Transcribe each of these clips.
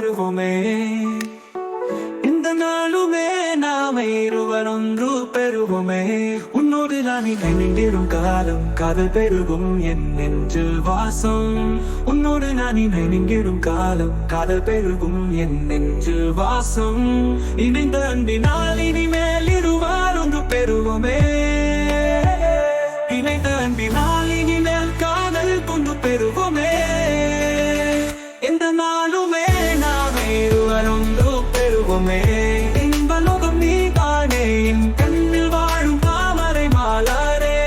பெறுவோமே. இந்த நாளுமே நாமே இருவர் ஒன்று பெறுவோமே. உன்னோடு நான் இணைந்திடும் காலம் காதல் பெருகும் என் நெஞ்சில் வாசம். உன்னோடு நான் இணைந்திடும் காலம் காதல் பெருகும் என் நெஞ்சில் வாசம். இணைந்த அன்பினால் இனிமேல் இருவர் ஒன்று பெறுவோமே. இணைந்த அன்பினால் இனிமேல் காதல் கொண்டு பெறுவோமே. எந்த நாளுமே நாமே இருவர் ஒன்று பெறுவோமே. இன்ப லோகம் நீ தானே என் கண்ணில் வாழும் தாமரை மாலாரே.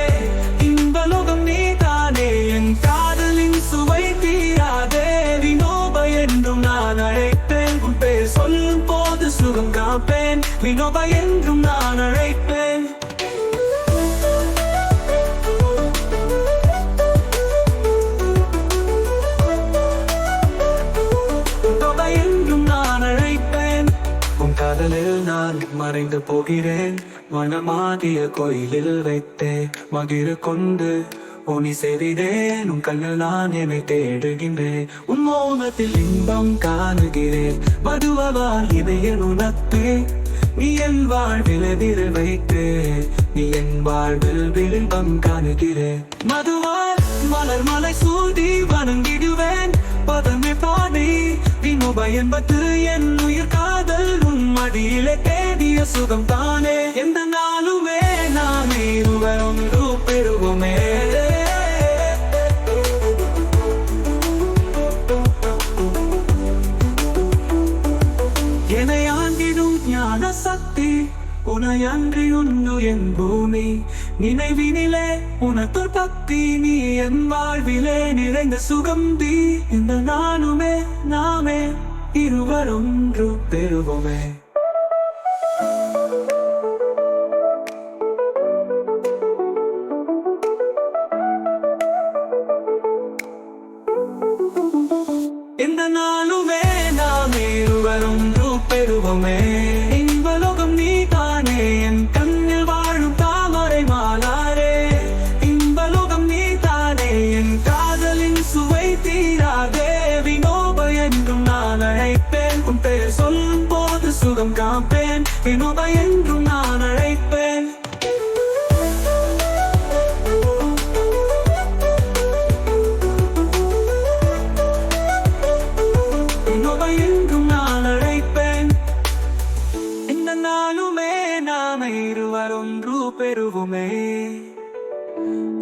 இன்ப லோகம் நீ தானே என் காதலின் சுவை தீராதே. வினோபா என்றும் நான் அழைப்பேன். உன் பேர் சொல்லும் போது சுகம் காப்பேன். வினோபா என்றும் நான் அழைப்பேன். காதலில் நான் மறைந்து போகிறேன். மனமாகிய கோயிலில் வைத்தே மகிழ கொண்டு உனி செய்தேன். உன் கண்ணில் நான் என்னை தேடுகின்றேன். உன் மௌனத்தில் இன்பம் காணுகிறேன். மதுவால் இதைய உணர்த்தே. நீ என் வாழ்வில் எதிர் வைத்தே. நீ என் வாழ்வில் விரும்பம் காணுகிறேன். மதுவால் மலர் மலை சூடி வணங்கிடுவேன். பதமே பாடி வினோபா என்பது என் உயிர் காதல். உன் மடியிலே தேடிய சுகம் தானே. எந்த நாளுமே நாமே இருவர் ஒன்று பெறுவோமே. என்னை ஆண்டிடும் ஞான சக்தி உனையன்றி உன்னு என் பூமி. நினைவினிலே உனக்கு பக்தி. நீ என் வாழ்விலே நிறைந்த சுகம் தீ. இந்த நாளுமே நாமே இருவர் ஒன்று பெறுவோமே. இந்த நாளுமே நாமே இருவர் ஒன்று பெறுவோமே. இன்பலோகம் நீ தானே என் கண்ணில் வாழும் தாமரை மாலாரே. இன்பலோகம் நீ தானே என் காதலின் சுவை தீராதே. வினோபா என்றும் நான் அழைப்பேன். உன் பெயர் சொல்லும் போது சுகம் காப்பேன். வினோபா என்றும் நான் அழைப்பேன். வினோபா என்றும் நான் அழைப்பேன். இந்த நாளுமே நாமே இருவர் ஒன்று பெறுவோமே.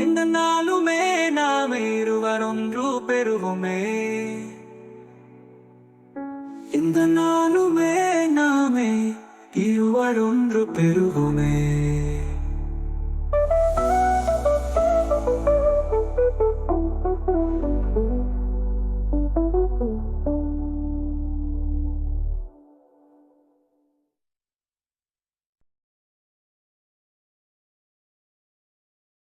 இந்த நாளுமே நாமே இருவர் ஒன்று பெறுவோமே. இந்த நாளுமே நாமே இருவர் ஒன்று பெறுவோமே.